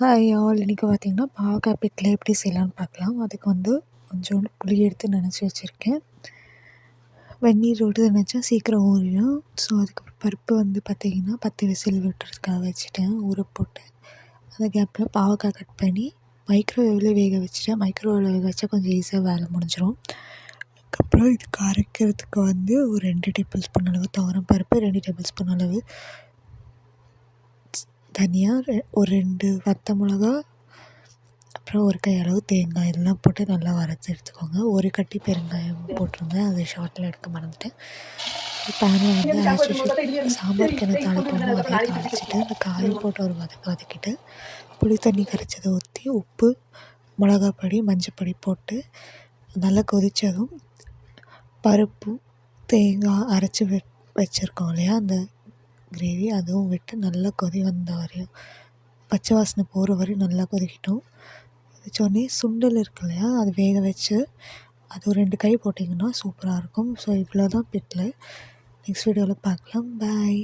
Hi all, இன்றைக்கி பார்த்திங்கன்னா பாவக்காய் பிக்கில் எப்படி செய்யலான்னு பார்க்கலாம். அதுக்கு வந்து கொஞ்சோண்டு புளி எடுத்து நனைச்சி வச்சுருக்கேன். வெந்நீர் விட்டு நினச்சா சீக்கிரம் ஊறிடும். ஸோ அதுக்கு பருப்பு வந்து பார்த்திங்கன்னா 10 விசில் விட்டுறதுக்காக வச்சுட்டேன் ஊற போட்டு. அந்த கேப்பில் பாவக்காய் கட் பண்ணி மைக்ரோவேவில் வேக வச்சுட்டேன். மைக்ரோவேவில் வேக வச்சா கொஞ்சம் ஈஸியாக வேலை முடிஞ்சிடும். அதுக்கப்புறம் இதுக்கு அரைக்கிறதுக்கு வந்து ஒரு 2 டேபிள் ஸ்பூன் அளவு துவரம் பருப்பு, 2 டேபிள் ஸ்பூன் அளவு தனியா, ஒரு 2 வத்த மிளகா, அப்புறம் ஒரு கையளவு தேங்காய் இதெல்லாம் போட்டு நல்லா வறுத்து எடுத்துக்கோங்க. ஒரு கட்டி பெருங்காயம் போட்டிருந்தேன், அதை ஷார்ட்டில் எடுக்க மறந்துட்டேன். பேனில் வந்து ஆஸ் சாம்பாருக்கு என்ன தாளிப்போமோ அதே தாளிச்சிட்டு அந்த காயம் போட்டு ஒரு வதக்கிட்டு புளி தண்ணி கரைச்சதை ஊற்றி உப்பு, மிளகாப்பொடி, மஞ்சப்பொடி போட்டு நல்லா கொதித்ததும் பருப்பு, தேங்காய் அரைச்சி வச்சுருக்கோம் இல்லையா, அந்த கிரேவி அதுவும் விட்டு நல்லா கொதி வந்த வரையும் பச்சை வாசனை போகிற வரையும் நல்லா கொதிக்கட்டும். கொதிச்சோடனே சுண்டல் இருக்கு இல்லையா, அது வேக வச்சு அது ஒரு 2 கை போட்டிங்கன்னா சூப்பராக இருக்கும். ஸோ இவ்வளோ தான் பிக்கில். நெக்ஸ்ட் வீடியோவில் பார்க்கலாம். பாய்.